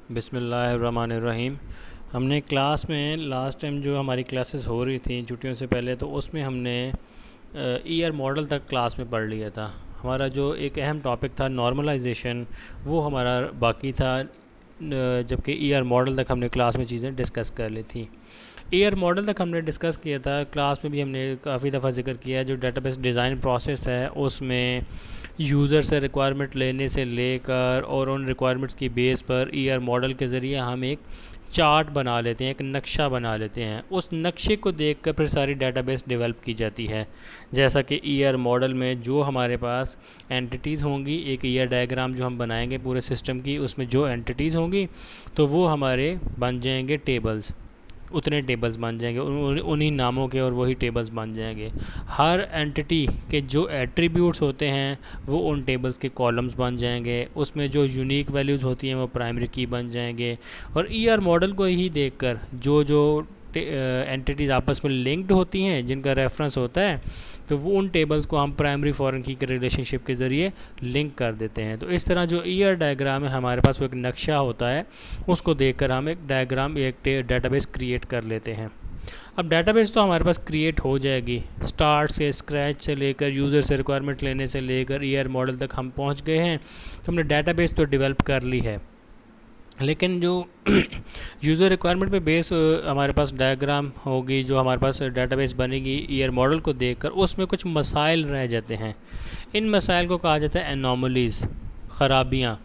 बिस्मिल्लाहिर्रहमानिर्रहीम। हमने क्लास में लास्ट टाइम जो हमारी क्लासेस हो रही थी छुट्टियों से पहले, तो उसमें हमने ईयर मॉडल तक क्लास में पढ़ लिया था। हमारा जो एक अहम टॉपिक था नॉर्मलाइजेशन, वो हमारा बाकी था, जबकि ईयर मॉडल तक हमने क्लास में चीज़ें डिस्कस कर ली थी। ईयर मॉडल तक हमने डिस्कस किया था, क्लास में भी हमने काफ़ी दफ़ा जिक्र किया। जो डेटाबेस डिज़ाइन प्रोसेस है उसमें यूज़र से रिक्वायरमेंट लेने से लेकर और उन रिक्वायरमेंट्स की बेस पर ईयर मॉडल के ज़रिए हम एक चार्ट बना लेते हैं, एक नक्शा बना लेते हैं। उस नक्शे को देखकर फिर सारी डेटाबेस डेवलप की जाती है। जैसा कि ईयर मॉडल में जो हमारे पास एंटिटीज़ होंगी, एक ईयर डायग्राम जो हम बनाएंगे पूरे सिस्टम की, उसमें जो एंटिटीज़ होंगी तो वो हमारे बन जाएंगे टेबल्स। उतने टेबल्स बन जाएंगे उन्हीं नामों के, और वही टेबल्स बन जाएंगे। हर एंटिटी के जो एट्रीब्यूट्स होते हैं वो उन टेबल्स के कॉलम्स बन जाएंगे। उसमें जो यूनिक वैल्यूज़ होती हैं वो प्राइमरी की बन जाएंगे। और ईआर मॉडल को ही देखकर जो जो एंटिटीज़ आपस में लिंक्ड होती हैं, जिनका रेफरेंस होता है, तो वो उन टेबल्स को हम प्राइमरी फॉरेन की के रिलेशनशिप के ज़रिए लिंक कर देते हैं। तो इस तरह जो ईयर डायग्राम है हमारे पास, वो एक नक्शा होता है, उसको देखकर हम एक डायग्राम, एक डेटाबेस क्रिएट कर लेते हैं। अब डेटाबेस तो हमारे पास क्रिएट हो जाएगी, स्टार्ट से स्क्रैच से लेकर यूज़र से रिक्वायरमेंट लेने से लेकर ईयर मॉडल तक हम पहुंच गए हैं। तो हमने डेटाबेस तो डेवलप कर ली है, लेकिन जो यूज़र रिक्वायरमेंट पे बेस हमारे पास डायग्राम होगी, जो हमारे पास डेटाबेस बनेगी ईयर मॉडल को देखकर, उसमें कुछ मसाइल रह जाते हैं। इन मसाइल को कहा जाता है एनोमलीज़, ख़राबियाँ।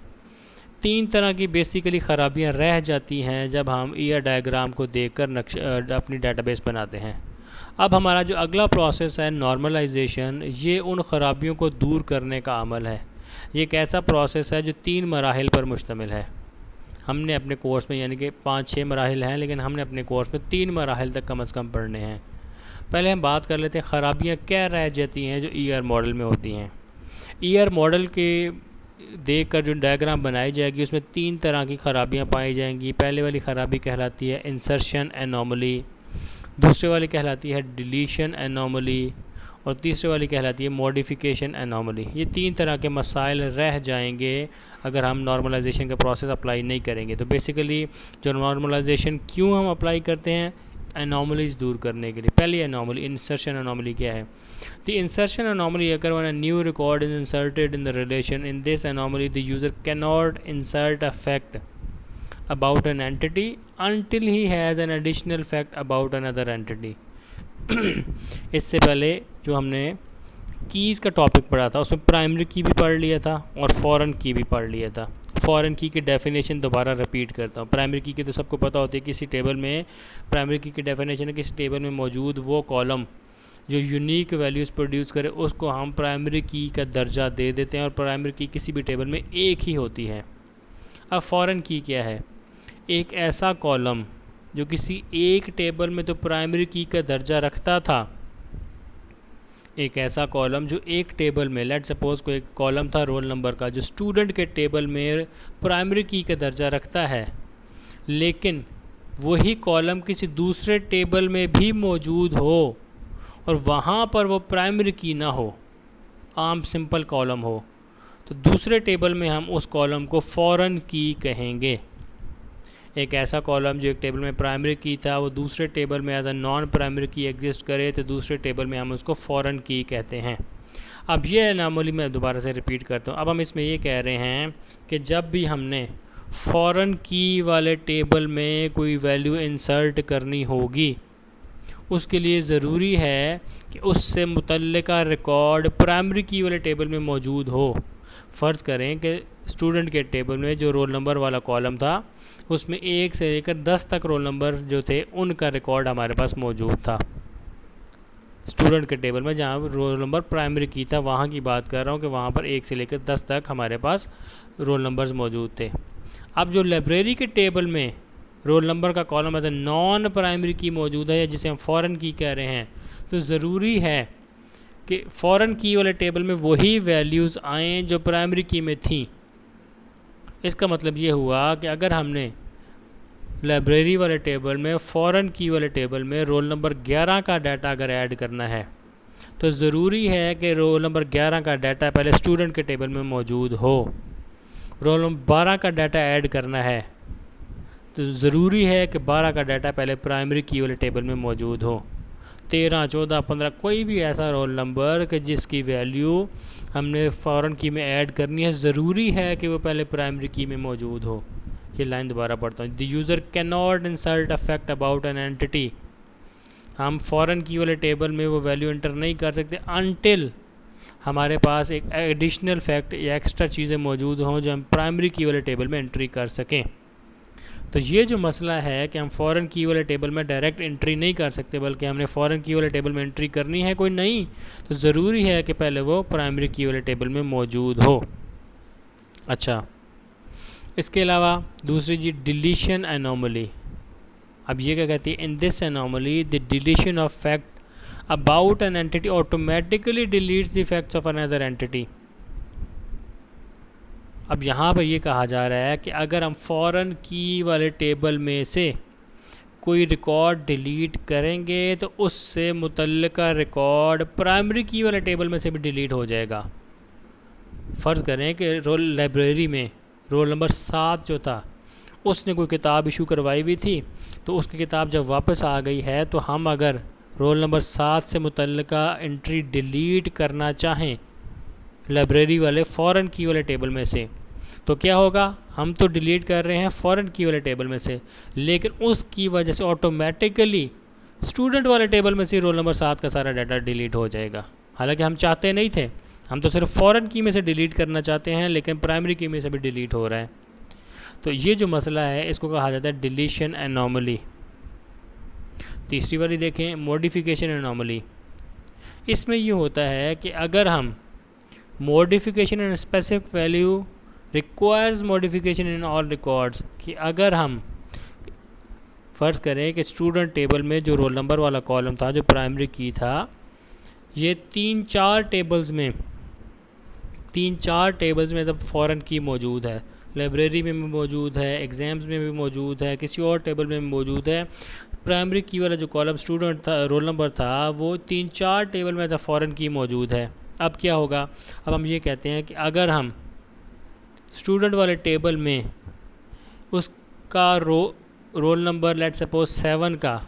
तीन तरह की बेसिकली ख़राबियाँ रह जाती हैं जब हम ईयर डायग्राम को देखकर अपनी डेटाबेस बनाते हैं। अब हमारा जो अगला प्रोसेस है नॉर्मलाइजेशन, ये उन ख़राबियों को दूर करने का अमल है। ये एक ऐसा प्रोसेस है जो 3 मराहिल पर मुश्तमिल है। हमने अपने कोर्स में, यानी कि 5-6 मराहिल हैं, लेकिन हमने अपने कोर्स में 3 मराहिल तक कम से कम पढ़ने हैं। पहले हम बात कर लेते हैं ख़राबियाँ क्या रह जाती हैं जो ईआर मॉडल में होती हैं। ईआर मॉडल के देख कर जो डायग्राम बनाई जाएगी उसमें 3 तरह की ख़राबियाँ पाई जाएंगी। पहले वाली ख़राबी कहलाती है इंसर्शन एनोमली, दूसरे वाली कहलाती है डिलीशन एनोमली, और तीसरे वाली कहलाती है मॉडिफिकेशन एनोमली। ये 3 तरह के मसाइल रह जाएंगे अगर हम नॉर्मलाइजेशन का प्रोसेस अप्लाई नहीं करेंगे। तो बेसिकली जो नॉर्मलाइजेशन क्यों हम अप्लाई करते हैं, एनोमलीज दूर करने के लिए। पहली एनोमली इंसर्शन एनोमली क्या है? द इंसर्शन एनोमली अगर when a new record is inserted in the relation, in this anomaly the user can not insert a fact about an entity until he has an additional fact about another entity। इससे पहले जो हमने keys का topic पढ़ा था उसमें primary की भी पढ़ लिया था और फॉरेन की भी पढ़ लिया था। फॉरेन की डेफिनेशन दोबारा रिपीट करता हूँ। प्राइमरी की तो सबको पता होती है, किसी टेबल में प्राइमरी की डेफिनेशन है किसी टेबल में मौजूद वो कॉलम जो यूनिक वैल्यूज़ प्रोड्यूस करे, उसको हम प्राइमरी की का दर्जा दे देते हैं, और प्राइमरी की किसी भी टेबल में एक ही होती है। अब फॉरेन की क्या है? एक ऐसा कॉलम जो किसी एक टेबल में तो प्राइमरी की का दर्जा रखता था, एक ऐसा कॉलम जो एक टेबल में, लेट सपोज कोई एक कॉलम था रोल नंबर का, जो स्टूडेंट के टेबल में प्राइमरी की का दर्जा रखता है, लेकिन वही कॉलम किसी दूसरे टेबल में भी मौजूद हो और वहाँ पर वो प्राइमरी की ना हो, आम सिंपल कॉलम हो, तो दूसरे टेबल में हम उस कॉलम को फॉरेन की कहेंगे। एक ऐसा कॉलम जो एक टेबल में प्राइमरी की था वो दूसरे टेबल में एज अ नॉन प्राइमरी की एग्जिस्ट करे, तो दूसरे टेबल में हम उसको फॉरेन की कहते हैं। अब ये एनोमली मैं दोबारा से रिपीट करता हूँ। अब हम इसमें ये कह रहे हैं कि जब भी हमने फॉरेन की वाले टेबल में कोई वैल्यू इंसर्ट करनी होगी, उसके लिए ज़रूरी है कि उससे मुतल्लिका रिकॉर्ड प्राइमरी की वाले टेबल में मौजूद हो। फ़र्ज़ करें कि स्टूडेंट के टेबल में जो रोल नंबर वाला कॉलम था उसमें 1 से लेकर 10 तक रोल नंबर जो थे उनका रिकॉर्ड हमारे पास मौजूद था। स्टूडेंट के टेबल में जहाँ रोल नंबर प्राइमरी की था वहाँ की बात कर रहा हूँ कि वहाँ पर 1 से लेकर 10 तक हमारे पास रोल नंबर्स मौजूद थे। अब जो लाइब्रेरी के टेबल में रोल नंबर का column as a non primary की मौजूद है, या जिसे हम फॉरेन की कह रहे हैं, तो ज़रूरी है कि फॉरेन की वाले टेबल में वही वैल्यूज़ आएँ जो प्राइमरी की में थी। इसका मतलब ये हुआ कि अगर हमने लाइब्रेरी वाले टेबल में फॉरेन की वाले टेबल में रोल नंबर 11 का डाटा अगर ऐड करना है, तो ज़रूरी है कि रोल नंबर 11 का डाटा पहले स्टूडेंट के टेबल में मौजूद हो। रोल नंबर 12 का डाटा ऐड करना है तो ज़रूरी है कि 12 का डाटा पहले प्राइमरी की वाले टेबल में मौजूद हो। 13, 14, 15 कोई भी ऐसा रोल नंबर कि जिसकी वैल्यू हमने फॉरेन की में ऐड करनी है, ज़रूरी है कि वो पहले प्राइमरी की में मौजूद हो। ये लाइन दोबारा पढ़ता हूँ। The user can not insert a fact about an entity. हम फॉरेन की वाले टेबल में वो वैल्यू एंटर नहीं कर सकते अनटिल हमारे पास एक एडिशनल फैक्ट या एक्स्ट्रा चीज़ें मौजूद हों जो हम प्राइमरी की वाले टेबल में एंट्री कर सकें। तो ये जो मसला है कि हम फॉरेन की वाले टेबल में डायरेक्ट एंट्री नहीं कर सकते, बल्कि हमने फॉरेन की वाले टेबल में एंट्री करनी है कोई नहीं, तो ज़रूरी है कि पहले वो प्राइमरी की वाले टेबल में मौजूद हो। अच्छा, इसके अलावा दूसरी जी डिलीशन एनोमली। अब ये क्या कहती है, in this anomaly the deletion of fact about an entity automatically deletes the facts of another entity. अब यहाँ पर ये कहा जा रहा है कि अगर हम फॉरेन की वाले टेबल में से कोई रिकॉर्ड डिलीट करेंगे तो उससे मुतल्लिका रिकॉर्ड प्राइमरी की वाले टेबल में से भी डिलीट हो जाएगा। फ़र्ज़ करें कि लाइब्रेरी में रोल नंबर 7 जो था उसने कोई किताब इशू करवाई हुई थी, तो उसकी किताब जब वापस आ गई है तो हम अगर रोल नंबर 7 से मुतल्लिका एंट्री डिलीट करना चाहें लाइब्रेरी वाले फ़ॉरेन की वाले टेबल में से, तो क्या होगा, हम तो डिलीट कर रहे हैं फ़ॉरेन की वाले टेबल में से, लेकिन उसकी वजह से ऑटोमेटिकली स्टूडेंट वाले टेबल में से रोल नंबर 7 का सारा डाटा डिलीट हो जाएगा। हालांकि हम चाहते नहीं थे, हम तो सिर्फ फ़ॉरेन की में से डिलीट करना चाहते हैं, लेकिन प्राइमरी की में से भी डिलीट हो रहा है। तो ये जो मसला है इसको कहा जाता है डिलीशन एनोमली। तीसरी वाली देखें, मॉडिफिकेशन एनोमली। इसमें ये होता है कि अगर हम modification and specific value requires modification in all records, कि अगर हम फ़र्ज़ करें कि स्टूडेंट टेबल में जो रोल नंबर वाला कॉलम था जो प्राइमरी की था, ये 3-4 टेबल्स में जब फ़ॉरेन की मौजूद है, लाइब्रेरी में भी मौजूद है, एग्ज़ाम्स में भी मौजूद है, किसी और टेबल में भी मौजूद है, प्राइमरी की वाला जो कॉलम स्टूडेंट था रोल नंबर था वो 3-4 टेबल में ऐसा फ़ॉरेन की मौजूद है। अब क्या होगा, अब हम ये कहते हैं कि अगर हम स्टूडेंट वाले टेबल में उसका रोल नंबर लेट सपोज 7 का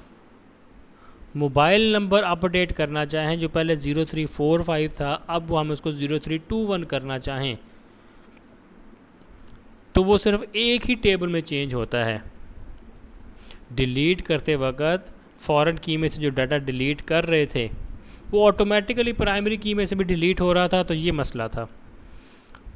मोबाइल नंबर अपडेट करना चाहें, जो पहले 0345 था अब वो हम उसको 0321 करना चाहें, तो वो सिर्फ एक ही टेबल में चेंज होता है। डिलीट करते वक्त फ़ॉरेन की में से जो डाटा डिलीट कर रहे थे वो ऑटोमेटिकली प्राइमरी की में से भी डिलीट हो रहा था, तो ये मसला था।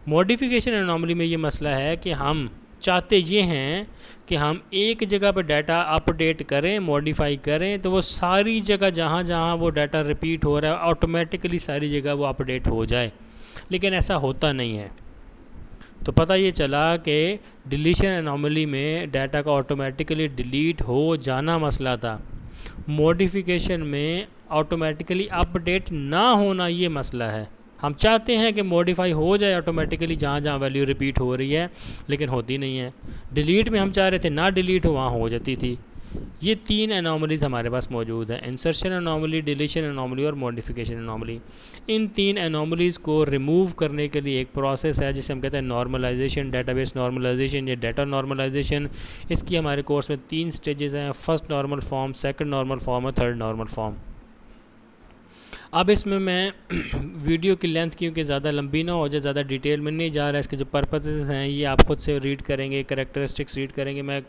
मॉडिफिकेशन एनोमली में ये मसला है कि हम चाहते ये हैं कि हम एक जगह पर डाटा अपडेट करें, मॉडिफाई करें, तो वो सारी जगह जहाँ जहाँ वो डाटा रिपीट हो रहा है ऑटोमेटिकली सारी जगह वो अपडेट हो जाए, लेकिन ऐसा होता नहीं है। तो पता ये चला कि डिलीशन एनोमली में डाटा का ऑटोमेटिकली डिलीट हो जाना मसला था, मॉडिफिकेशन में ऑटोमेटिकली अपडेट ना होना ये मसला है। हम चाहते हैं कि मॉडिफाई हो जाए ऑटोमेटिकली जहाँ जहाँ वैल्यू रिपीट हो रही है, लेकिन होती नहीं है। डिलीट में हम चाह रहे थे ना डिलीट हो, वहाँ हो जाती थी। ये 3 एनोमलीज़ हमारे पास मौजूद हैं, इंसर्शन एनोमली, डिलीशन एनोमली और मॉडिफिकेशन एनोमली। इन 3 एनोमलीज़ को रिमूव करने के लिए एक प्रोसेस है जिसे हम कहते हैं नॉर्मलाइजेशन, डेटाबेस नॉर्मलाइजेशन या डाटा नॉर्मलाइजेशन। इसकी हमारे कोर्स में 3 स्टेजेस हैं, first normal form, second normal form और थर्ड नॉर्मल फॉर्म। अब इसमें मैं वीडियो की लेंथ क्योंकि ज़्यादा लंबी ना हो जाए, ज़्यादा डिटेल में नहीं जा रहा है, इसके जो पर्पसेस हैं ये आप खुद से रीड करेंगे, कैरेक्टरिस्टिक्स रीड करेंगे। मैं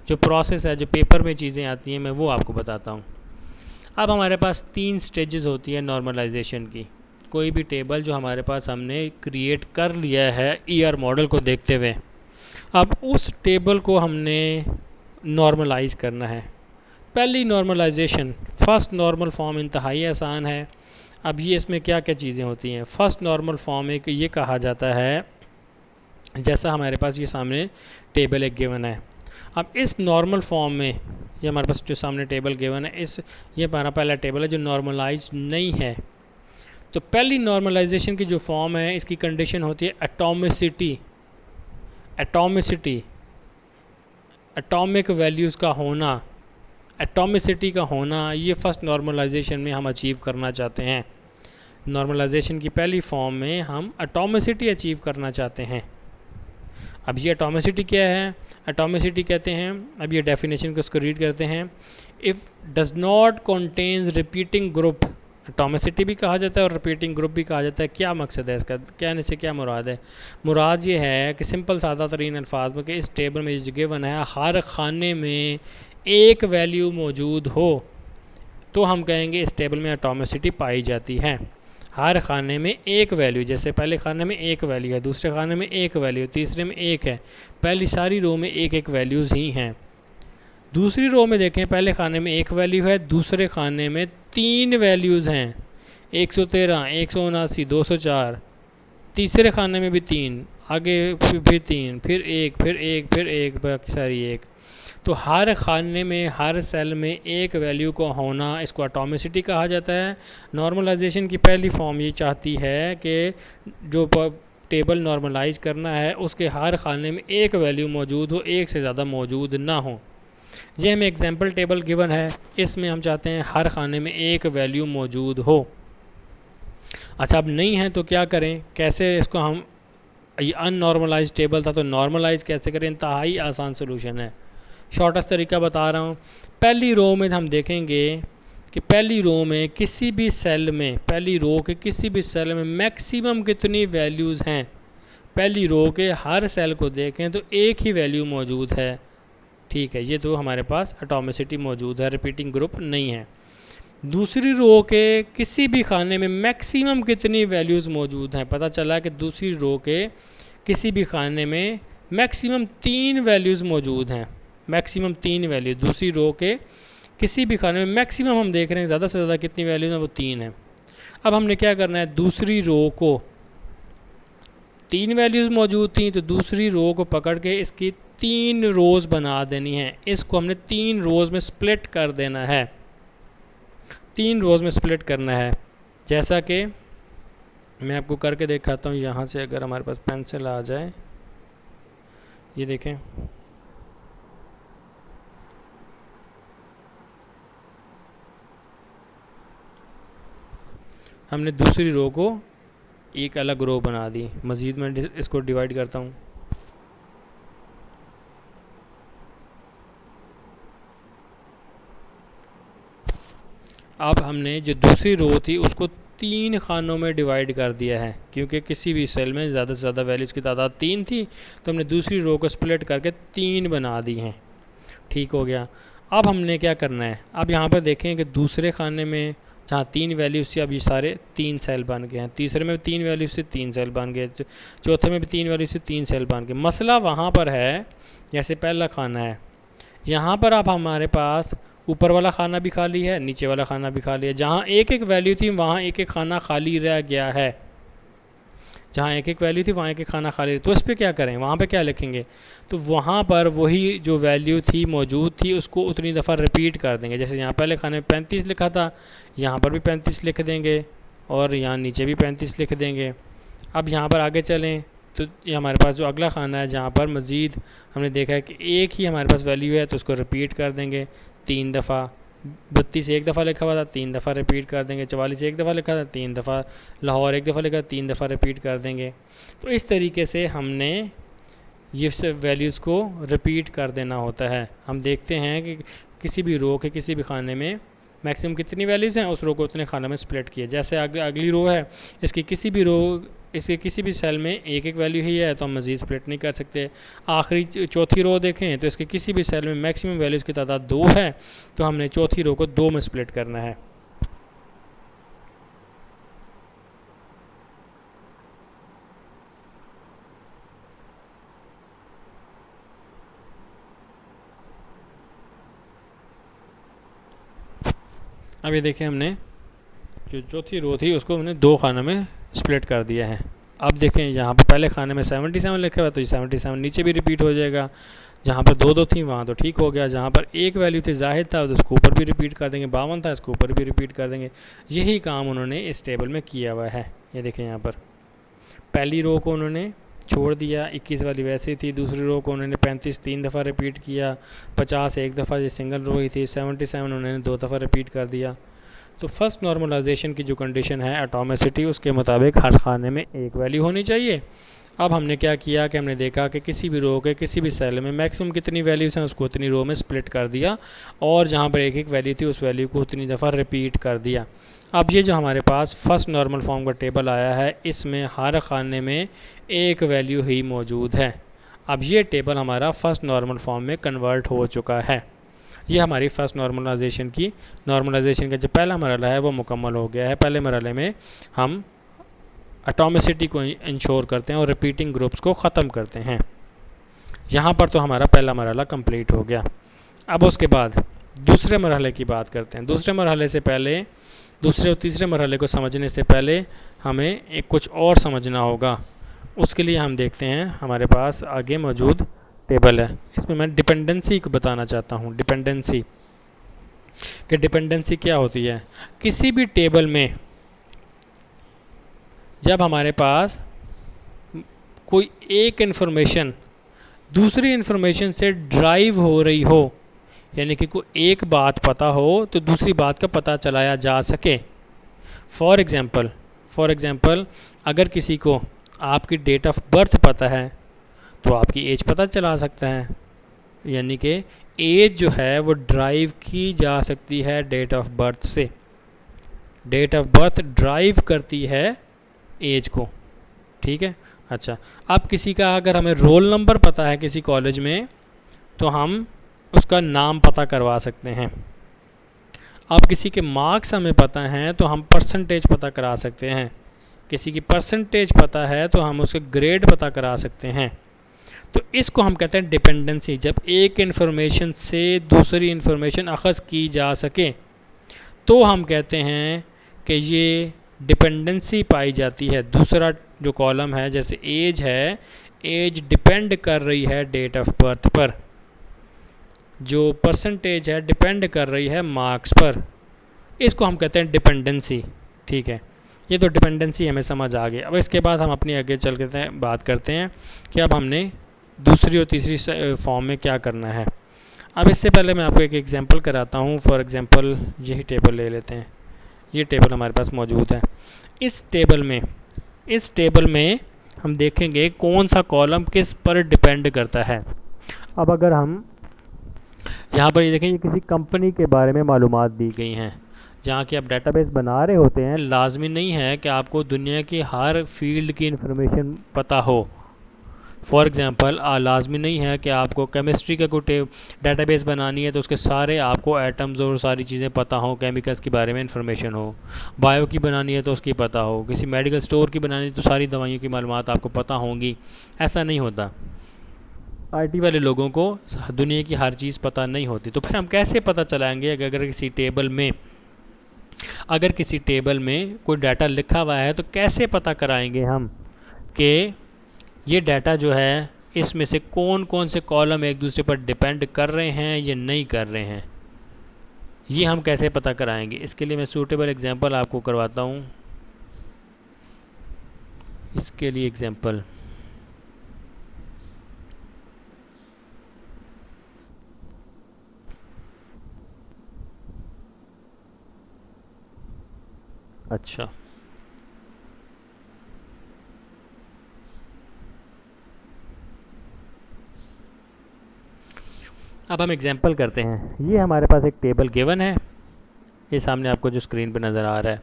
जो प्रोसेस है, जो पेपर में चीज़ें आती हैं, मैं वो आपको बताता हूँ। अब हमारे पास 3 स्टेजेस होती है नॉर्मलाइजेशन की। कोई भी टेबल जो हमारे पास हमने क्रिएट कर लिया है ER मॉडल को देखते हुए, अब उस टेबल को हमने नॉर्मलाइज करना है। पहली नॉर्मलाइजेशन, फर्स्ट नॉर्मल फॉर्म इंतहाई आसान है। अब ये इसमें क्या क्या चीज़ें होती हैं। फ़र्स्ट नॉर्मल फॉर्म एक ये कहा जाता है, जैसा हमारे पास ये सामने टेबल एक गिवन है। अब इस नॉर्मल फॉर्म में ये हमारे पास जो सामने टेबल गिवन है, ये हमारा पहला टेबल है जो नॉर्मलाइज नहीं है। तो पहली नॉर्मलाइजेशन की जो फॉर्म है इसकी कंडीशन होती है एटॉमिसिटी। एटॉमिक वैल्यूज़ का होना, एटॉमिसिटी का होना, ये फर्स्ट नॉर्मलाइजेशन में हम अचीव करना चाहते हैं। नॉर्मलाइजेशन की पहली फॉर्म में हम एटॉमिसिटी अचीव करना चाहते हैं। अब ये एटॉमिसिटी क्या है, एटॉमिसिटी कहते हैं। अब ये डेफिनेशन को उसको रीड करते हैं। If does not contains repeating group, atomicity भी कहा जाता है और रिपीटिंग ग्रुप भी कहा जाता है। क्या मकसद है इसका, कहने से क्या मुराद है? मुराद ये है कि सिंपल सादा तरीन अल्फाज में कि इस टेबल में जो गिवन है हर खाने में एक वैल्यू मौजूद हो तो हम कहेंगे इस टेबल में एटॉमिसिटी पाई जाती है। हर खाने में एक वैल्यू, जैसे पहले खाने में एक वैल्यू है, दूसरे खाने में एक वैल्यू, तीसरे में एक है, पहली सारी रो में एक एक वैल्यूज़ ही हैं। दूसरी रो में देखें, पहले खाने में एक वैल्यू है, दूसरे खाने में 3 वैल्यूज़ हैं, 113, 179, 204। तीसरे खाने में भी 3, आगे फिर 3, फिर 1, फिर 1, फिर 1, बाकी सारी 1। तो हर खाने में, हर सेल में एक वैल्यू को होना, इसको एटॉमिसिटी कहा जाता है। नॉर्मलाइजेशन की पहली फॉर्म ये चाहती है कि जो टेबल नॉर्मलाइज करना है उसके हर खाने में एक वैल्यू मौजूद हो, एक से ज़्यादा मौजूद ना हो। ये हमें एग्जाम्पल टेबल गिवन है, इसमें हम चाहते हैं हर खाने में एक वैल्यू मौजूद हो। अच्छा, अब नहीं है तो क्या करें, कैसे इसको हम, ये अननॉर्मलाइज टेबल था तो नॉर्मलाइज कैसे करें? इंतहाई आसान सोल्यूशन है, शॉर्टेस्ट तरीका बता रहा हूँ। पहली रो में हम देखेंगे कि पहली रो में किसी भी सेल में, पहली रो के किसी भी सेल में मैक्सिमम कितनी वैल्यूज़ हैं। पहली रो के हर सेल को देखें तो एक ही वैल्यू मौजूद है, ठीक है, ये तो हमारे पास एटॉमिसिटी मौजूद है, रिपीटिंग ग्रुप नहीं है। दूसरी रो के किसी भी खाने में मैक्सिमम कितनी वैल्यूज़ मौजूद हैं, पता चला कि दूसरी रो के किसी भी खाने में मैक्सिमम 3 वैल्यूज़ मौजूद हैं, मैक्सिमम 3 वैल्यू। दूसरी रो के किसी भी खाने में मैक्सिमम हम देख रहे हैं ज़्यादा से ज़्यादा कितनी वैल्यूज़ हैं, वो 3 है। अब हमने क्या करना है, दूसरी रो को 3 वैल्यूज़ मौजूद थी तो दूसरी रो को पकड़ के इसकी 3 रोज़ बना देनी है। इसको हमने 3 रोज़ में स्प्लिट कर देना है, 3 रोज़ में स्प्लिट करना है। जैसा कि मैं आपको करके दिखाता हूँ, यहाँ से अगर हमारे पास पेंसिल आ जाए, ये देखें, हमने दूसरी रो को एक अलग रो बना दी। मज़ीद मैं इसको डिवाइड करता हूँ। अब हमने जो दूसरी रो थी उसको 3 खानों में डिवाइड कर दिया है, क्योंकि किसी भी सेल में ज़्यादा से ज़्यादा वैल्यूज़ की तादाद 3 थी तो हमने दूसरी रो को स्प्लिट करके 3 बना दी हैं। ठीक हो गया। अब हमने क्या करना है, अब यहाँ पर देखें कि दूसरे खाने में जहाँ 3 वैल्यूज़ थी, अब ये सारे 3 सेल बन गए हैं। तीसरे में 3 वैल्यूज़ से 3 सेल बन गए, चौथे में भी 3 वैल्यूज़ से 3 सेल बन गए। मसला वहाँ पर है, जैसे पहला खाना है, यहाँ पर अब हमारे पास ऊपर वाला खाना भी खाली है, नीचे वाला खाना भी खाली है। जहाँ एक एक वैल्यू थी वहाँ एक एक खाना खाली रह गया है, जहाँ एक एक वैल्यू थी वहाँ एक एक खाना खाली। तो इस पर क्या करें, वहाँ पे क्या लिखेंगे, तो वहाँ पर वही जो वैल्यू थी मौजूद थी उसको उतनी दफ़ा रिपीट कर देंगे। जैसे यहाँ पहले खाने में 35 लिखा था, यहाँ पर भी 35 लिख देंगे और यहाँ नीचे भी 35 लिख देंगे। अब यहाँ पर आगे चलें तो ये हमारे पास जो अगला खाना है जहाँ पर मज़ीद हमने देखा है कि एक ही हमारे पास वैल्यू है तो उसको रिपीट कर देंगे 3 दफ़ा। 32 एक दफ़ा लिखा हुआ था, 3 दफ़ा रिपीट कर देंगे। 44 एक दफ़ा लिखा था, 3 दफ़ा। लाहौर एक दफ़ा लिखा, 3 दफ़ा रिपीट कर देंगे। तो इस तरीके से हमने ये सब वैल्यूज़ को रिपीट कर देना होता है। हम देखते हैं कि किसी भी रो के किसी भी खाने में मैक्सिमम कितनी वैल्यूज़ हैं, उस रो को उतने खाने में स्प्लिट किए। जैसे अगली रो है, इसकी किसी भी रो, इसके किसी भी सेल में एक एक वैल्यू ही है तो हम मज़ीद स्प्लिट नहीं कर सकते। आखिरी चौथी रो देखें तो इसके किसी भी सेल में मैक्सिमम वैल्यूज़ की तादाद 2 है तो हमने चौथी रो को 2 में स्प्लिट करना है। अब ये देखें, हमने जो चौथी रो थी उसको हमने 2 खानों में स्प्लिट कर दिया है। अब देखें, यहाँ पर पहले खाने में 77 लिखा हुआ तो ये 77 नीचे भी रिपीट हो जाएगा। जहाँ पर 2 थी वहाँ तो ठीक हो गया। जहाँ पर एक वैल्यू थी जाहिद था तो उसको ऊपर भी रिपीट कर देंगे, 52 था इसको ऊपर भी रिपीट कर देंगे। यही काम उन्होंने इस टेबल में किया हुआ है। ये देखें, यहाँ पर पहली रो को उन्होंने छोड़ दिया, 21 वाली वैसे थी। दूसरी रो को उन्होंने 35 3 दफ़ा रिपीट किया, 50 एक दफ़ा, ये सिंगल रो ही थी। 77 उन्होंने 2 दफ़ा रिपीट कर दिया। तो फर्स्ट नॉर्मलाइजेशन की जो कंडीशन है एटॉमिसिटी, उसके मुताबिक हर खाने में एक वैल्यू होनी चाहिए अब हमने क्या किया कि हमने देखा कि किसी भी रो के किसी भी सेल में मैक्सिमम कितनी वैल्यूज़ हैं उसको उतनी रो में स्प्लिट कर दिया, और जहाँ पर एक एक वैल्यू थी उस वैल्यू को उतनी दफ़ा रिपीट कर दिया। अब ये जो हमारे पास फर्स्ट नॉर्मल फॉर्म का टेबल आया है, इसमें हर खाने में एक वैल्यू ही मौजूद है। अब ये टेबल हमारा फर्स्ट नॉर्मल फॉर्म में कन्वर्ट हो चुका है। ये हमारी फ़र्स्ट नॉर्मलाइजेशन का जो पहला मरहला है वो मुकम्मल हो गया है। पहले मरहले में हम एटॉमिसिटी को इंश्योर करते हैं और रिपीटिंग ग्रुप्स को ख़त्म करते हैं। यहाँ पर तो हमारा पहला मरहला कंप्लीट हो गया। अब उसके बाद दूसरे मरहले की बात करते हैं। दूसरे मरहले से पहले, दूसरे और तीसरे मरहले को समझने से पहले हमें एक कुछ और समझना होगा। उसके लिए हम देखते हैं हमारे पास आगे मौजूद टेबल है, इसमें मैं डिपेंडेंसी को बताना चाहता हूँ। डिपेंडेंसी कि डिपेंडेंसी क्या होती है। किसी भी टेबल में जब हमारे पास कोई एक इन्फॉर्मेशन दूसरी इन्फॉर्मेशन से ड्राइव हो रही हो, यानी कि कोई एक बात पता हो तो दूसरी बात का पता चलाया जा सके। फॉर एग्ज़ाम्पल अगर किसी को आपकी डेट ऑफ बर्थ पता है तो आपकी एज पता चला सकता है, यानी कि एज जो है वो ड्राइव की जा सकती है डेट ऑफ बर्थ से। डेट ऑफ बर्थ ड्राइव करती है एज को, ठीक है। अच्छा, अब किसी का अगर हमें रोल नंबर पता है किसी कॉलेज में तो हम उसका नाम पता करवा सकते हैं। अब किसी के मार्क्स हमें पता हैं तो हम परसेंटेज पता करा सकते हैं। किसी की परसेंटेज पता है तो हम उसके ग्रेड पता करा सकते हैं। तो इसको हम कहते हैं डिपेंडेंसी। जब एक इन्फॉर्मेशन से दूसरी इन्फॉर्मेशन अखज़ की जा सके तो हम कहते हैं कि ये डिपेंडेंसी पाई जाती है। दूसरा जो कॉलम है, जैसे एज है, एज डिपेंड कर रही है डेट ऑफ बर्थ पर, जो परसेंटेज है डिपेंड कर रही है मार्क्स पर। इसको हम कहते हैं डिपेंडेंसी, ठीक है। ये तो डिपेंडेंसी हमें समझ आ गई। अब इसके बाद हम अपनी आगे चल के बात करते हैं कि अब हमने दूसरी और तीसरी फॉर्म में क्या करना है। अब इससे पहले मैं आपको एक एग्जांपल कराता हूँ। फॉर एग्जांपल यही टेबल ले लेते हैं। ये टेबल हमारे पास मौजूद है। इस टेबल में हम देखेंगे कौन सा कॉलम किस पर डिपेंड करता है। अब अगर हम यहाँ पर ये देखें, ये किसी कंपनी के बारे में मालूमात दी गई हैं। जहाँ की आप डेटाबेस बना रहे होते हैं, लाजमी नहीं है कि आपको दुनिया की हर फील्ड की इंफॉर्मेशन पता हो। फॉर एग्ज़ाम्पल लाजमी नहीं है कि आपको केमिस्ट्री का कोई डेटाबेस बनानी है तो उसके सारे आपको एटम्स और सारी चीज़ें पता हो, केमिकल्स के बारे में इंफॉर्मेशन हो। बायो की बनानी है तो उसकी पता हो। किसी मेडिकल स्टोर की बनानी है तो सारी दवाइयों की मालूमात आपको पता होंगी। ऐसा नहीं होता। आईटी वाले लोगों को दुनिया की हर चीज़ पता नहीं होती। तो फिर हम कैसे पता चलाएंगे कि अगर किसी टेबल में कोई डाटा लिखा हुआ है तो कैसे पता कराएंगे हम कि ये डाटा जो है इसमें से कौन कौन से कॉलम एक दूसरे पर डिपेंड कर रहे हैं या नहीं कर रहे हैं। ये हम कैसे पता कराएंगे। इसके लिए मैं सूटेबल एग्जांपल आपको करवाता हूँ। इसके लिए एग्जांपल, अच्छा, अब हम एग्जांपल करते हैं। ये हमारे पास एक टेबल गिवन है, ये सामने आपको जो स्क्रीन पे नज़र आ रहा है।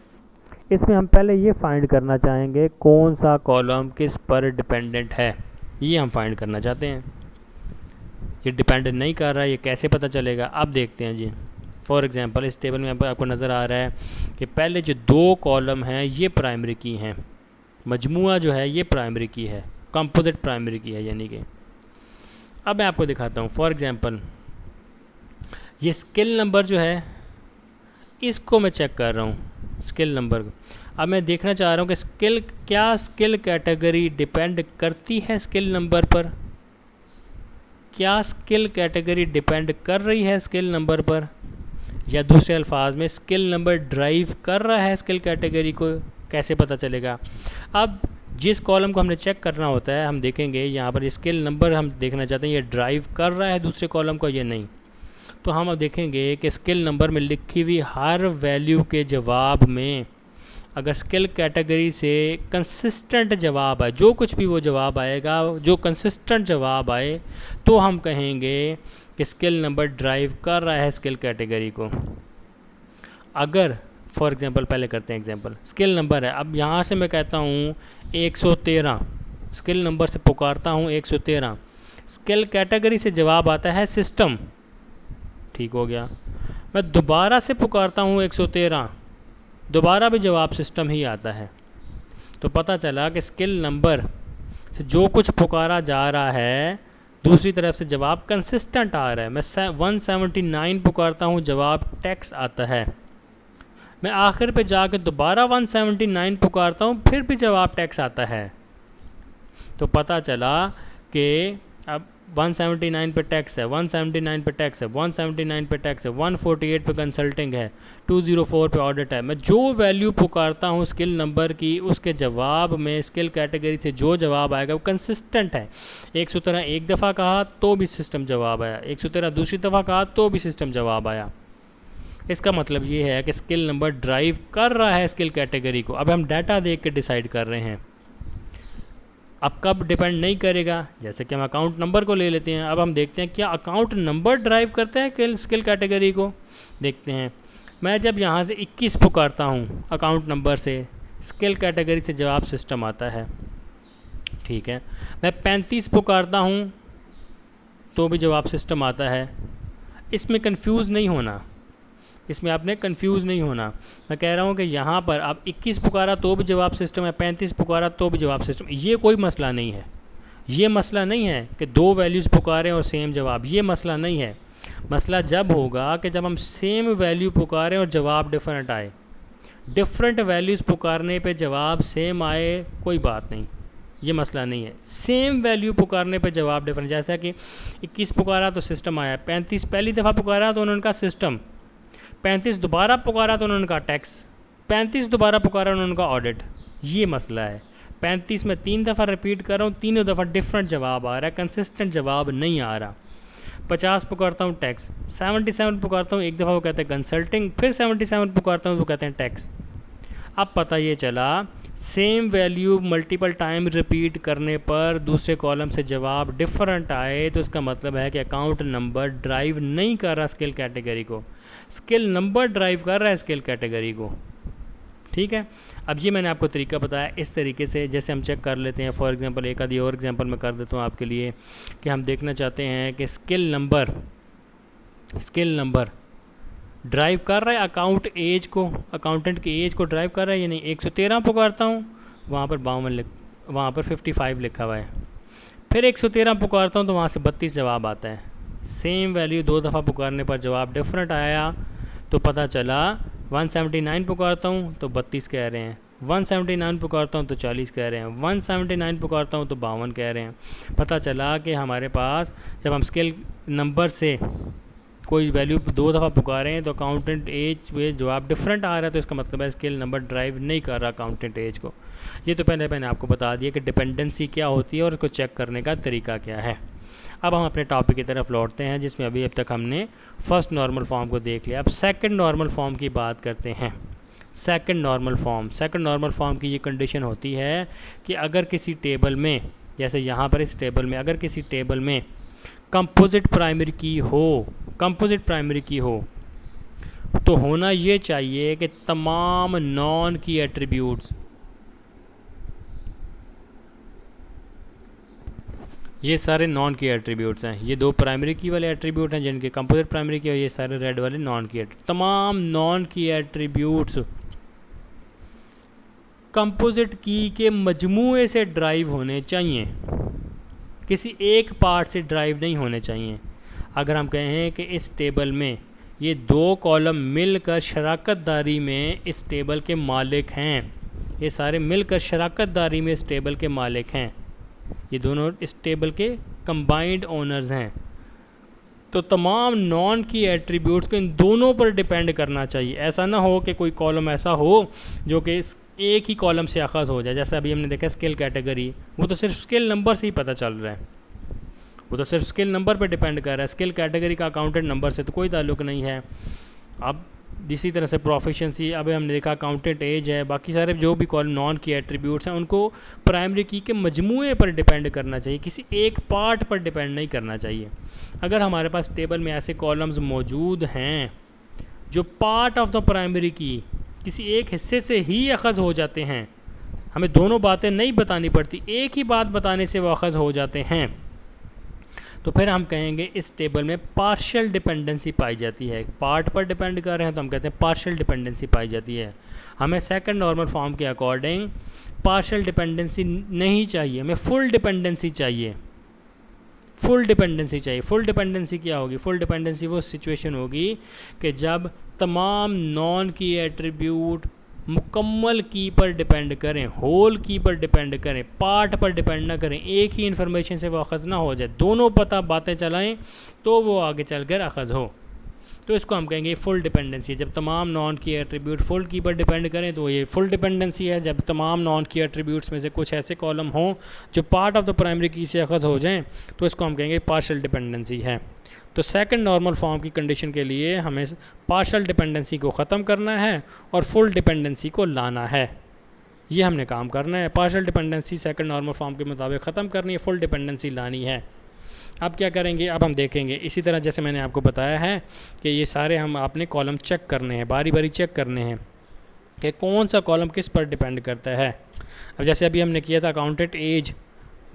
इसमें हम पहले ये फाइंड करना चाहेंगे कौन सा कॉलम किस पर डिपेंडेंट है। ये हम फाइंड करना चाहते हैं। ये डिपेंडेंट नहीं कर रहा है, ये कैसे पता चलेगा। अब देखते हैं जी। फॉर एग्ज़ाम्पल इस टेबल में आपको नज़र आ रहा है कि पहले जो दो कॉलम हैं ये प्राइमरी की हैं। मजमुआ जो है ये प्राइमरी की है, कंपोजिट प्राइमरी की है यानी कि। अब मैं आपको दिखाता हूँ। फॉर एग्ज़ाम्पल ये स्किल नंबर जो है इसको मैं चेक कर रहा हूँ, स्किल नंबर को। अब मैं देखना चाह रहा हूँ कि क्या स्किल कैटेगरी डिपेंड करती है स्किल नंबर पर। क्या स्किल कैटेगरी डिपेंड कर रही है स्किल नंबर पर, या दूसरे अल्फाज में स्किल नंबर ड्राइव कर रहा है स्किल कैटेगरी को। कैसे पता चलेगा। अब जिस कॉलम को हमने चेक करना होता है, हम देखेंगे यहाँ पर स्किल नंबर हम देखना चाहते हैं ये ड्राइव कर रहा है दूसरे कॉलम को या नहीं। तो हम अब देखेंगे कि स्किल नंबर में लिखी हुई हर वैल्यू के जवाब में अगर स्किल कैटेगरी से कंसिस्टेंट जवाब आए, जो कुछ भी वो जवाब आएगा, जो कंसिस्टेंट जवाब आए, तो हम कहेंगे कि स्किल नंबर ड्राइव कर रहा है स्किल कैटेगरी को। अगर फॉर एग्जांपल, पहले करते हैं एग्जांपल, स्किल नंबर है, अब यहाँ से मैं कहता हूँ 113, स्किल नंबर से पुकारता हूँ 113, स्किल कैटेगरी से जवाब आता है सिस्टम, ठीक हो गया। मैं दोबारा से पुकारता हूँ 113, दोबारा भी जवाब सिस्टम ही आता है। तो पता चला कि स्किल नंबर से जो कुछ पुकारा जा रहा है, दूसरी तरफ से जवाब कंसिस्टेंट आ रहा है। मैं 179 पुकारता हूँ, जवाब टेक्स्ट आता है। मैं आखिर पे जाकर दोबारा 179 पुकारता हूँ, फिर भी जवाब टेक्स्ट आता है। तो पता चला कि अब 179 पे टैक्स है, 179 पे टैक्स है, 179 पे टैक्स है, 148 पे कंसल्टिंग है, 204 पे ऑडिट है। मैं जो वैल्यू पुकारता हूँ स्किल नंबर की, उसके जवाब में स्किल कैटेगरी से जो जवाब आएगा वो कंसिस्टेंट है। 113 एक दफ़ा कहा तो भी सिस्टम जवाब आया, 113 दूसरी दफ़ा कहा तो भी सिस्टम जवाब आया। इसका मतलब ये है कि स्किल नंबर ड्राइव कर रहा है स्किल कैटेगरी को। अब हम डाटा देख के डिसाइड कर रहे हैं। अब कब डिपेंड नहीं करेगा, जैसे कि हम अकाउंट नंबर को ले लेते हैं। अब हम देखते हैं क्या अकाउंट नंबर ड्राइव करता है स्किल कैटेगरी को। देखते हैं, मैं जब यहाँ से 21 पुकारता हूँ अकाउंट नंबर से, स्किल कैटेगरी से जवाब सिस्टम आता है, ठीक है। मैं 35 पुकारता हूँ तो भी जवाब सिस्टम आता है। इसमें कंफ्यूज नहीं होना, इसमें आपने कंफ्यूज नहीं होना। मैं कह रहा हूँ कि यहाँ पर आप 21 पुकारा तो भी जवाब सिस्टम है, 35 पुकारा तो भी जवाब सिस्टम, ये कोई मसला नहीं है। ये मसला नहीं है कि दो वैल्यूज़ पुकारें और सेम जवाब, ये मसला नहीं है। मसला जब होगा कि जब हम सेम वैल्यू पुकारें और जवाब डिफरेंट आए। डिफरेंट वैल्यूज़ पुकारने पे जवाब सेम आए, कोई बात नहीं, ये मसला नहीं है। सेम वैल्यू पुकारने पे जवाब डिफरेंट, जैसा कि 21 पुकारा तो सिस्टम आया, 35 पहली दफ़ा पुकारा तो उन्होंने कहा सिस्टम, 35 दोबारा पुकारा तो उन्होंने कहा टैक्स, 35 दोबारा पुकारा उन्होंने कहा ऑडिट। ये मसला है। 35 में 3 दफ़ा रिपीट कर रहा हूँ, तीनों दफ़ा डिफरेंट जवाब आ रहा है, कंसिस्टेंट जवाब नहीं आ रहा। 50 पुकारता हूँ टैक्स, 77 पुकारता हूँ, एक दफ़ा वो कहते हैं कंसल्टिंग, फिर 77 पुकारता हूँ तो कहते हैं टैक्स। अब पता ये चला same value multiple time repeat करने पर दूसरे कॉलम से जवाब डिफरेंट आए, तो इसका मतलब है कि अकाउंट नंबर ड्राइव नहीं कर रहा स्किल कैटेगरी को, स्किल नंबर ड्राइव कर रहा है स्किल कैटेगरी को, ठीक है। अब ये मैंने आपको तरीका बताया, इस तरीके से जैसे हम चेक कर लेते हैं। फॉर एग्जांपल एक आधी और एग्जांपल मैं कर देता हूँ आपके लिए कि हम देखना चाहते हैं कि स्किल नंबर ड्राइव कर रहा है अकाउंट एज को, अकाउंटेंट की एज को ड्राइव कर रहा है या नहीं। 113 पुकारता हूँ, वहाँ पर 52 वहाँ पर 55 लिखा हुआ है। फिर 113 पुकारता हूँ तो वहाँ से 32 जवाब आता है। सेम वैल्यू दो दफ़ा पुकारने पर जवाब डिफरेंट आया, तो पता चला 179 पुकारता हूँ तो 32 कह रहे हैं, 179 पुकारता हूँ तो 40 कह रहे हैं, 179 पुकारता हूँ तो 52 कह रहे हैं। पता चला कि हमारे पास जब हम स्किल नंबर से कोई वैल्यू दो दफ़ा पुकारें हैं तो अकाउंटेंट एज में जवाब डिफरेंट आ रहा है, तो इसका मतलब है स्किल नंबर ड्राइव नहीं कर रहा अकाउंटेंट एज को। ये तो पहले मैंने आपको बता दिया कि डिपेंडेंसी क्या होती है और उसको चेक करने का तरीका क्या है। अब हम अपने टॉपिक की तरफ लौटते हैं, जिसमें अभी अब तक हमने फर्स्ट नॉर्मल फॉर्म को देख लिया। अब सेकंड नॉर्मल फॉर्म की बात करते हैं। सेकंड नॉर्मल फॉर्म की ये कंडीशन होती है कि अगर किसी टेबल में, जैसे यहाँ पर इस टेबल में, अगर किसी टेबल में कंपोजिट प्राइमरी की हो तो होना ये चाहिए कि तमाम नॉन की एट्रीब्यूट्स, ये सारे नॉन की एट्रीब्यूट्स हैं। ये दो प्राइमरी की वाले एट्रीब्यूट हैं जिनके कंपोजिट प्राइमरी की, और ये सारे रेड वाले नॉन की एट्रीब्यूट। तमाम नॉन की एट्रीब्यूट्स कंपोजिट की के मजमूए से ड्राइव होने चाहिए, किसी एक पार्ट से ड्राइव नहीं होने चाहिए। अगर हम कहें कि इस टेबल में ये दो कॉलम मिलकर शराकत दारी में इस टेबल के मालिक हैं, ये सारे मिलकर शराकत दारी में इस टेबल के मालिक हैं, ये दोनों इस टेबल के कंबाइंड ओनर्स हैं, तो तमाम नॉन की एट्रीब्यूट्स को इन दोनों पर डिपेंड करना चाहिए। ऐसा ना हो कि कोई कॉलम ऐसा हो जो कि एक ही कॉलम से अखज़ हो जाए। जैसे अभी हमने देखा स्किल कैटेगरी, वो तो सिर्फ स्किल नंबर से ही पता चल रहा है, वो तो सिर्फ स्किल नंबर पर डिपेंड कर रहा है। स्किल कैटेगरी का अकाउंटेंट नंबर से तो कोई ताल्लुक़ नहीं है। अब इसी तरह से प्रोफिशेंसी, अब हमने देखा अकाउंटेंट एज है, बाकी सारे जो भी कॉलम नॉन की एट्रीब्यूट्स हैं उनको प्राइमरी की के मजमूए पर डिपेंड करना चाहिए, किसी एक पार्ट पर डिपेंड नहीं करना चाहिए। अगर हमारे पास टेबल में ऐसे कॉलम्स मौजूद हैं जो पार्ट ऑफ द प्राइमरी की किसी एक हिस्से से ही अखज़ हो जाते हैं, हमें दोनों बातें नहीं बतानी पड़ती, एक ही बात बताने से वो अखज़ हो जाते हैं, तो फिर हम कहेंगे इस टेबल में पार्शियल डिपेंडेंसी पाई जाती है। पार्ट पर डिपेंड कर रहे हैं तो हम कहते हैं पार्शियल डिपेंडेंसी पाई जाती है। हमें सेकंड नॉर्मल फॉर्म के अकॉर्डिंग पार्शियल डिपेंडेंसी नहीं चाहिए, हमें फुल डिपेंडेंसी चाहिए। फुल डिपेंडेंसी चाहिए। फुल डिपेंडेंसी क्या होगी? फुल डिपेंडेंसी वो सिचुएशन होगी कि जब तमाम नॉन की एट्रीब्यूट मुकम्मल की पर डिपेंड करें, होल की पर डिपेंड करें, पार्ट पर डिपेंड ना करें, एक ही इन्फॉर्मेशन से वो अखज़ ना हो जाए, दोनों पता बातें चलाएं तो वो आगे चलकर अखज़ हो, तो इसको हम कहेंगे फुल डिपेंडेंसी। जब तमाम नॉन की एट्रीब्यूट फुल की पर डिपेंड करें तो ये फुल डिपेंडेंसी है। जब तमाम नॉन की एट्रीब्यूट्स में से कुछ ऐसे कॉलम हों जो पार्ट ऑफ द प्राइमरी की से अखज़ हो जाएं तो इसको हम कहेंगे पार्शियल डिपेंडेंसी है। तो सेकंड नॉर्मल फॉर्म की कंडीशन के लिए हमें पार्शियल डिपेंडेंसी को ख़त्म करना है और फुल डिपेंडेंसी को लाना है। ये हमने काम करना है। Partial dependency second normal form के मुताबिक ख़त्म करनी है, फुल डिपेंडेंसी लानी है। अब क्या करेंगे? अब हम देखेंगे इसी तरह जैसे मैंने आपको बताया है कि ये सारे हम आपने कॉलम चेक करने हैं, बारी बारी चेक करने हैं कि कौन सा कॉलम किस पर डिपेंड करता है। अब जैसे अभी हमने किया था अकाउंटेंट एज,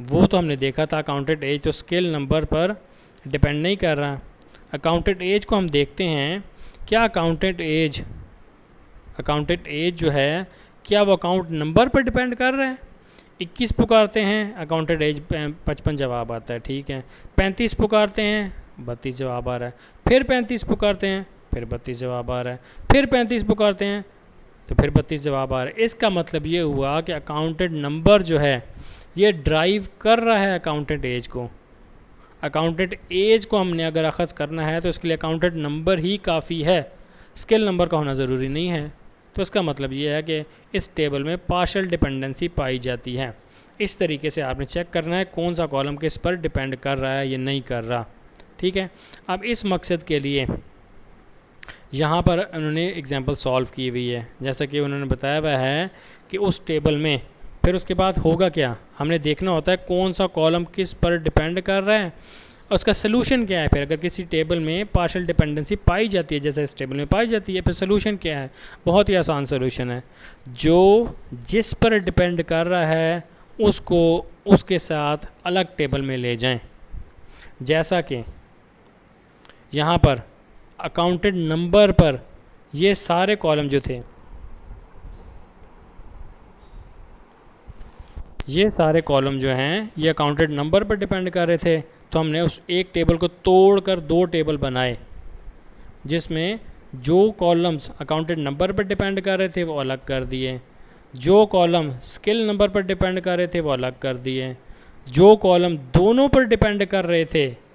वो तो हमने देखा था अकाउंटेंट एज तो स्केल नंबर पर डिपेंड नहीं कर रहा। अकाउंटेंट एज को हम देखते हैं, क्या अकाउंटेंट एज जो है क्या वो अकाउंट नंबर पर डिपेंड कर रहा है? 21 पुकारते हैं, अकाउंटेंट एज 55 जवाब आता है, ठीक है। 35 पुकारते हैं, 32 जवाब आ रहा है। फिर 35 पुकारते हैं, फिर 32 जवाब आ रहा है। फिर 35 पुकारते हैं तो फिर 32 जवाब आ रहा है। इसका मतलब ये हुआ कि अकाउंटेंट नंबर जो है ये ड्राइव कर रहा है अकाउंटेंट एज को। अकाउंटेंट एज को हमने अगर अखज़ करना है तो इसके लिए अकाउंटेंट नंबर ही काफ़ी है, स्केल नंबर का होना ज़रूरी नहीं है। तो इसका मतलब ये है कि इस टेबल में पार्शियल डिपेंडेंसी पाई जाती है। इस तरीके से आपने चेक करना है कौन सा कॉलम किस पर डिपेंड कर रहा है या नहीं कर रहा, ठीक है। अब इस मकसद के लिए यहाँ पर उन्होंने एग्जांपल सॉल्व की हुई है, जैसा कि उन्होंने बताया हुआ है कि उस टेबल में फिर उसके बाद होगा क्या, हमने देखना होता है कौन सा कॉलम किस पर डिपेंड कर रहा है और उसका सलूशन क्या है। फिर अगर किसी टेबल में पार्शियल डिपेंडेंसी पाई जाती है जैसे इस टेबल में पाई जाती है, फिर सलूशन क्या है? बहुत ही आसान सलूशन है, जो जिस पर डिपेंड कर रहा है उसको उसके साथ अलग टेबल में ले जाएं। जैसा कि यहाँ पर अकाउंटेंट नंबर पर ये सारे कॉलम जो थे, ये सारे कॉलम जो हैं ये अकाउंटेंट नंबर पर डिपेंड कर रहे थे, तो हमने उस एक टेबल को तोड़कर दो टेबल बनाए जिसमें जो कॉलम्स अकाउंटेंट नंबर पर डिपेंड कर रहे थे वो अलग कर दिए, जो कॉलम स्किल नंबर पर डिपेंड कर रहे थे वो अलग कर दिए, जो कॉलम दोनों पर डिपेंड कर रहे थे,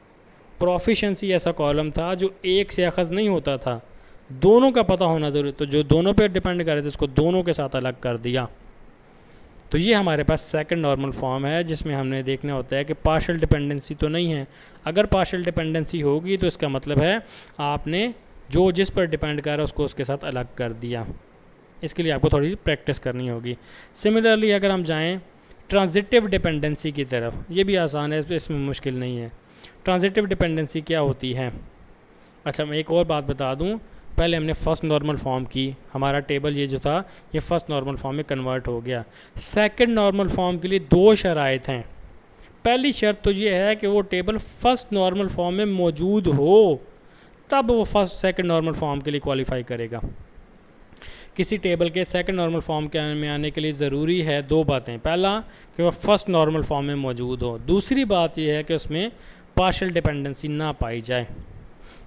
प्रोफिशेंसी ऐसा कॉलम था जो एक से अखज़ नहीं होता था, दोनों का पता होना ज़रूरी, तो जो दोनों पर डिपेंड कर रहे थे उसको दोनों के साथ अलग कर दिया। तो ये हमारे पास सेकंड नॉर्मल फॉर्म है जिसमें हमने देखना होता है कि पार्शियल डिपेंडेंसी तो नहीं है। अगर पार्शियल डिपेंडेंसी होगी तो इसका मतलब है आपने जो जिस पर डिपेंड कर रहा है उसको उसके साथ अलग कर दिया। इसके लिए आपको थोड़ी सी प्रैक्टिस करनी होगी। सिमिलरली अगर हम जाएं ट्रांजिटिव डिपेंडेंसी की तरफ, ये भी आसान है, इसमें मुश्किल नहीं है। ट्रांजिटिव डिपेंडेंसी क्या होती है? अच्छा, मैं एक और बात बता दूँ, पहले हमने फ़र्स्ट नॉर्मल फॉर्म की, हमारा टेबल ये जो था ये फ़र्स्ट नॉर्मल फॉर्म में कन्वर्ट हो गया। सेकंड नॉर्मल फॉर्म के लिए दो शराइत हैं। पहली शर्त तो ये है कि वो टेबल फ़र्स्ट नॉर्मल फॉर्म में मौजूद हो, तब वो फर्स्ट सेकंड नॉर्मल फॉर्म के लिए क्वालिफाई करेगा। किसी टेबल के सेकंड नॉर्मल फॉर्म के में आने के लिए ज़रूरी है दो बातें। पहला कि वो फर्स्ट नॉर्मल फॉर्म में मौजूद हो, दूसरी बात यह है कि उसमें पार्शियल डिपेंडेंसी ना पाई जाए।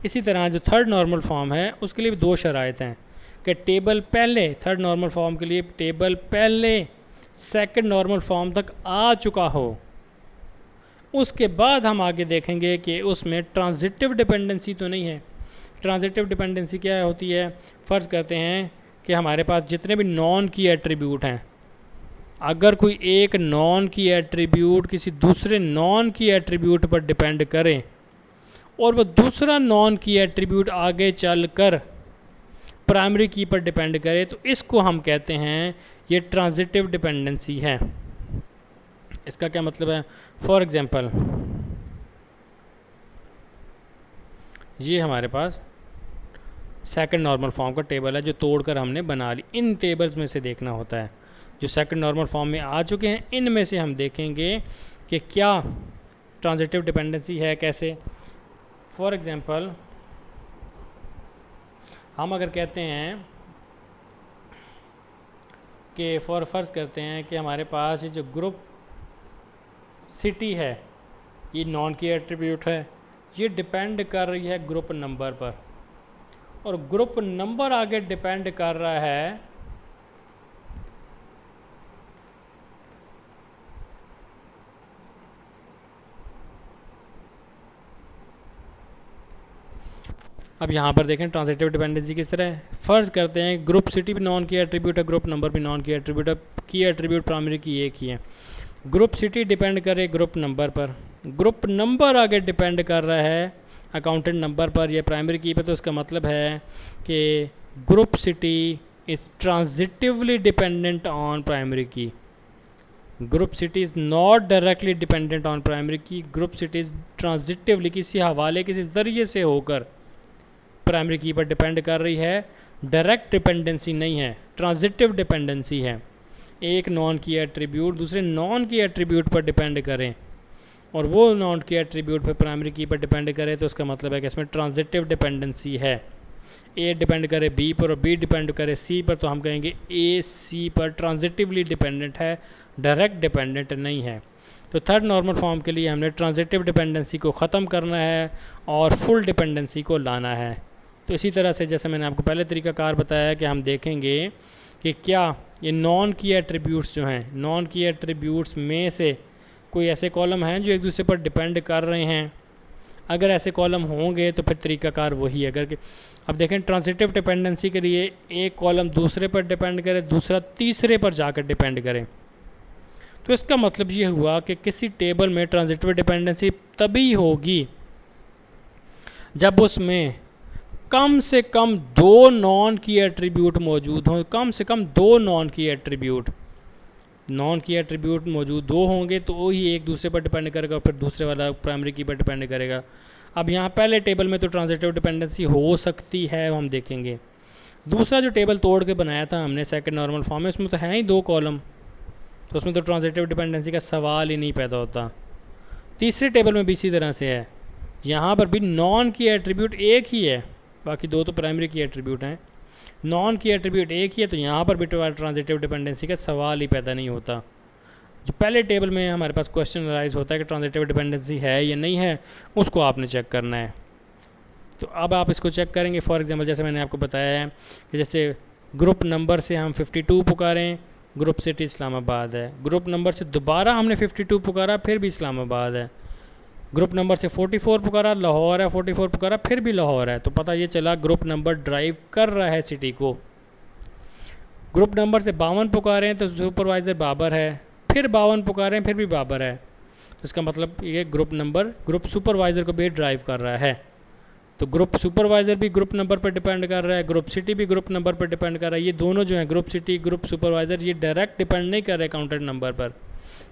इसी तरह जो थर्ड नॉर्मल फॉर्म है उसके लिए भी दो शराइत हैं कि टेबल पहले, थर्ड नॉर्मल फॉर्म के लिए टेबल पहले सेकंड नॉर्मल फॉर्म तक आ चुका हो। उसके बाद हम आगे देखेंगे कि उसमें ट्रांजिटिव डिपेंडेंसी तो नहीं है। ट्रांजिटिव डिपेंडेंसी क्या होती है? फ़र्ज़ करते हैं कि हमारे पास जितने भी नॉन की एट्रीब्यूट हैं, अगर कोई एक नॉन की एट्रीब्यूट किसी दूसरे नॉन की एट्रीब्यूट पर डिपेंड करे और वह दूसरा नॉन की एट्रीब्यूट आगे चल कर प्राइमरी की पर डिपेंड करे तो इसको हम कहते हैं ये ट्रांजिटिव डिपेंडेंसी है। इसका क्या मतलब है? फॉर एग्जांपल ये हमारे पास सेकंड नॉर्मल फॉर्म का टेबल है जो तोड़कर हमने बना ली। इन टेबल्स में से देखना होता है जो सेकंड नॉर्मल फॉर्म में आ चुके हैं, इनमें से हम देखेंगे कि क्या ट्रांजिटिव डिपेंडेंसी है, कैसे। फॉर एग्जांपल हम अगर कहते हैं कि फर्ज करते हैं कि हमारे पास ये जो ग्रुप सिटी है ये नॉन की एट्रीब्यूट है, ये डिपेंड कर रही है ग्रुप नंबर पर, और ग्रुप नंबर आगे डिपेंड कर रहा है अब यहाँ पर देखें ट्रांजिटिव डिपेंडेंसी किस तरह है। फर्ज करते हैं ग्रुप सिटी भी नॉन की एट्रीब्यूट है, ग्रुप नंबर भी नॉन की एट्रीब्यूट है, की एट्रीब्यूट प्राइमरी की एक ही है। ग्रुप सिटी डिपेंड करे ग्रुप नंबर पर, ग्रुप नंबर आगे डिपेंड कर रहा है अकाउंटेंट नंबर पर या प्राइमरी की पर, तो उसका मतलब है कि group city is transitively dependent on primary key. Group city is not directly dependent on primary key, group city is transitively किसी हवाले किसी ज़रिए से होकर प्राइमरी की पर डिपेंड कर रही है। डायरेक्ट डिपेंडेंसी नहीं है, ट्रांजिटिव डिपेंडेंसी है। एक नॉन की एट्रीब्यूट दूसरे नॉन की एट्रीब्यूट पर डिपेंड करें और वो नॉन की एट्रीब्यूट पर प्राइमरी की पर डिपेंड करे तो उसका मतलब है कि इसमें ट्रांजिटिव डिपेंडेंसी है। ए डिपेंड करे बी पर और बी डिपेंड करे सी पर, तो हम कहेंगे ए सी पर ट्रांजिटिवली डिपेंडेंट है, डायरेक्ट डिपेंडेंट नहीं है। तो थर्ड नॉर्मल फॉर्म के लिए हमने ट्रांजिटिव डिपेंडेंसी को ख़त्म करना है और फुल डिपेंडेंसी को लाना है। तो इसी तरह से जैसे मैंने आपको पहले तरीक़ाकार बताया कि हम देखेंगे कि क्या ये नॉन की एट्रीब्यूट्स जो हैं, नॉन की एट्रीब्यूट्स में से कोई ऐसे कॉलम हैं जो एक दूसरे पर डिपेंड कर रहे हैं। अगर ऐसे कॉलम होंगे तो फिर तरीक़ाकार वही है। अगर अब देखें ट्रांजिटिव डिपेंडेंसी के लिए एक कॉलम दूसरे पर डिपेंड करे, दूसरा तीसरे पर जाकर डिपेंड करे, तो इसका मतलब ये हुआ कि किसी टेबल में ट्रांजिटिव डिपेंडेंसी तभी होगी जब उसमें कम से कम दो नॉन की एट्रीब्यूट मौजूद हों। कम से कम दो नॉन की एट्रीब्यूट मौजूद दो होंगे तो वो ही एक दूसरे पर डिपेंड करेगा और फिर दूसरे वाला प्राइमरी की पर डिपेंड करेगा। अब यहाँ पहले टेबल में तो ट्रांजिटिव डिपेंडेंसी हो सकती है, हम देखेंगे। दूसरा जो टेबल तोड़ के बनाया था हमने सेकंड नॉर्मल फॉर्म में, उसमें तो है ही दो कॉलम, तो उसमें तो ट्रांजिटिव डिपेंडेंसी का सवाल ही नहीं पैदा होता। तीसरे टेबल में भी इसी तरह से है, यहाँ पर भी नॉन की एट्रीब्यूट एक ही है, बाकी दो तो प्राइमरी की एट्रीब्यूट हैं। नॉन की एट्रीब्यूट एक ही है तो यहाँ पर भी ट्रांजिटिव डिपेंडेंसी का सवाल ही पैदा नहीं होता। जो पहले टेबल में हमारे पास क्वेश्चन राइज होता है कि ट्रांजिटिव डिपेंडेंसी है या नहीं है, उसको आपने चेक करना है। तो अब आप इसको चेक करेंगे। फॉर एग्जांपल जैसे मैंने आपको बताया है कि जैसे ग्रुप नंबर से हम 52 पुकारें, ग्रुप सिटी इस्लामाबाद है। ग्रुप नंबर से दोबारा हमने 52 पुकारा, फिर भी इस्लामाबाद है। ग्रुप नंबर से 44 पुकारा, लाहौर है। 44 पुकारा, फिर भी लाहौर है। तो पता ये चला ग्रुप नंबर ड्राइव कर रहा है सिटी को। ग्रुप नंबर से 52 पुकारें तो सुपरवाइज़र बाबर है, फिर 52 पुकारें फिर भी बाबर है। तो इसका मतलब ये ग्रुप नंबर ग्रुप सुपरवाइज़र को भी ड्राइव कर रहा है। तो ग्रुप सुपरवाइज़र भी ग्रुप नंबर पर डिपेंड कर रहा है, ग्रुप सिटी भी ग्रुप नंबर पर डिपेंड कर रहा है। ये दोनों जो हैं ग्रुप सिटी ग्रुप सुपरवाइज़र, ये डायरेक्ट डिपेंड नहीं कर रहे अकाउंटेंट नंबर पर।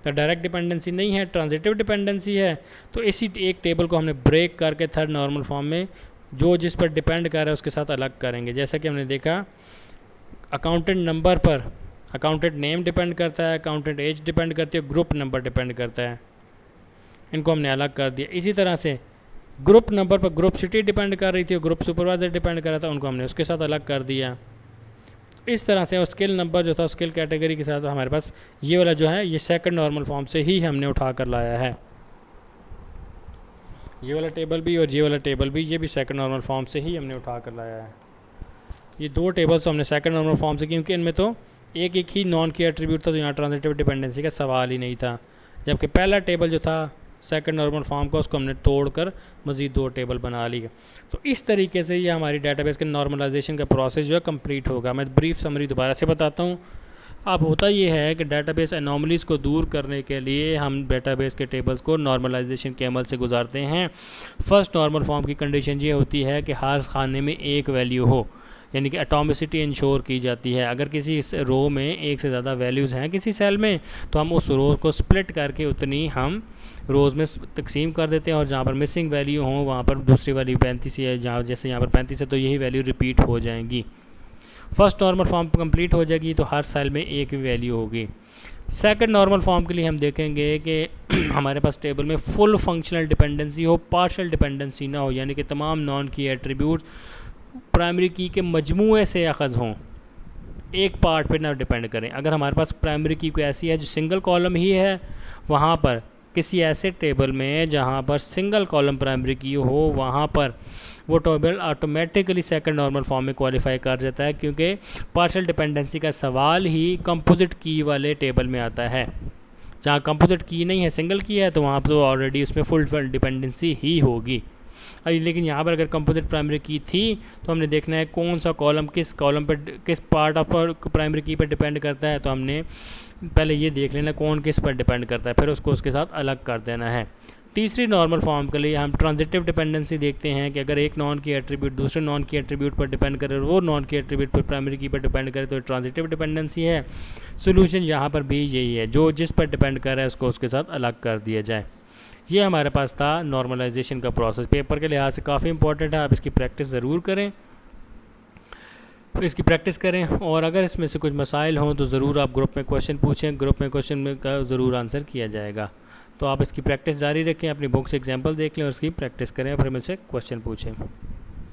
तो डायरेक्ट डिपेंडेंसी नहीं है, ट्रांजिटिव डिपेंडेंसी है। तो इसी एक टेबल को हमने ब्रेक करके थर्ड नॉर्मल फॉर्म में जो जिस पर डिपेंड कर रहा है उसके साथ अलग करेंगे। जैसा कि हमने देखा अकाउंटेंट नंबर पर अकाउंटेंट नेम डिपेंड करता है, अकाउंटेंट एज डिपेंड करती है, ग्रुप नंबर डिपेंड करता है। इनको हमने अलग कर दिया। इसी तरह से ग्रुप नंबर पर ग्रुप सिटी डिपेंड कर रही थी, ग्रुप सुपरवाइज़र डिपेंड कर रहा था, उनको हमने उसके साथ अलग कर दिया। इस तरह से और स्किल नंबर जो था स्किल कैटेगरी के साथ हमारे पास ये वाला जो है ये सेकंड नॉर्मल फॉर्म से ही हमने उठा कर लाया है। ये वाला टेबल भी और ये वाला टेबल भी, ये भी सेकंड नॉर्मल फॉर्म से ही हमने उठा कर लाया है। ये दो टेबल्स तो हमने सेकंड नॉर्मल फॉर्म से, क्योंकि इनमें तो एक एक ही नॉन की एट्रीब्यूट था, तो यहाँ ट्रांजिटिव डिपेंडेंसी का सवाल ही नहीं था। जबकि पहला टेबल जो था सेकंड नॉर्मल फॉर्म का, उसको हमने तोड़कर मज़ीद दो टेबल बना लिया। तो इस तरीके से ये हमारी डेटाबेस के नॉर्मलाइजेशन का प्रोसेस जो है कंप्लीट होगा। मैं ब्रीफ समरी दोबारा से बताता हूँ। अब होता ये है कि डेटाबेस एनॉमलीज़ को दूर करने के लिए हम डेटाबेस के टेबल्स को नॉर्मलाइजेशन के अमल से गुजारते हैं। फर्स्ट नॉर्मल फॉर्म की कंडीशन ये होती है कि हर खाने में एक वैल्यू हो, यानी कि एटॉमिसिटी इंश्योर की जाती है। अगर किसी रो में एक से ज़्यादा वैल्यूज़ हैं किसी सेल में, तो हम उस रो को स्प्लिट करके उतनी हम रोज़ में तकसीम कर देते हैं, और जहाँ पर मिसिंग वैल्यू हो वहाँ पर दूसरी वैल्यू 35 है, जहाँ जैसे यहाँ पर 35 है तो यही वैल्यू रिपीट हो जाएंगी। फर्स्ट नॉर्मल फॉर्म कंप्लीट हो जाएगी तो हर सेल में एक ही वैल्यू होगी। सेकंड नॉर्मल फॉर्म के लिए हम देखेंगे कि हमारे पास टेबल में फुल फंक्शनल डिपेंडेंसी हो, पार्शियल डिपेंडेंसी ना हो, यानी कि तमाम नॉन की एट्रीब्यूट्स प्राइमरी की के मजमूए से अखज़ हों, एक पार्ट पे ना डिपेंड करें। अगर हमारे पास प्राइमरी की कोई ऐसी है जो सिंगल कॉलम ही है, वहाँ पर किसी ऐसे टेबल में जहाँ पर सिंगल कॉलम प्राइमरी की हो, वहाँ पर वो table automatically second normal form में क्वालिफाई कर जाता है, क्योंकि पार्शियल डिपेंडेंसी का सवाल ही कंपोजिट की वाले टेबल में आता है। जहाँ कंपोजिट की नहीं है, सिंगल की है, तो वहाँ पर तो ऑलरेडी उसमें फुल डिपेंडेंसी ही होगी। लेकिन यहाँ पर अगर कंपोजिट प्राइमरी की थी तो हमने देखना है कौन सा कॉलम किस कॉलम पर, किस पार्ट ऑफ प्राइमरी की पर डिपेंड करता है। तो हमने पहले ये देख लेना कौन किस पर डिपेंड करता है, फिर उसको उसके साथ अलग कर देना है। तीसरी नॉर्मल फॉर्म के लिए हम ट्रांजिटिव डिपेंडेंसी देखते हैं कि अगर एक नॉन की एट्रीब्यूट दूसरे नॉन की एट्रीब्यूट पर डिपेंड करे और वो नॉन की एट्रीब्यूट पर प्राइमरी की पर डिपेंड करे तो ट्रांजिटिव डिपेंडेंसी है। सोल्यूशन यहाँ पर भी यही है, जो जिस पर डिपेंड कर रहा है उसको उसके साथ अलग कर दिया जाए। ये हमारे पास था नॉर्मलाइजेशन का प्रोसेस। पेपर के लिहाज से काफ़ी इंपॉर्टेंट है, आप इसकी प्रैक्टिस ज़रूर करें, इसकी प्रैक्टिस करें। और अगर इसमें से कुछ मसाइल हों तो ज़रूर आप ग्रुप में क्वेश्चन पूछें, ग्रुप में क्वेश्चन का ज़रूर आंसर किया जाएगा। तो आप इसकी प्रैक्टिस जारी रखें, अपनी बुक से एग्जांपल देख लें और इसकी प्रैक्टिस करें और फिर मुझसे क्वेश्चन पूछें।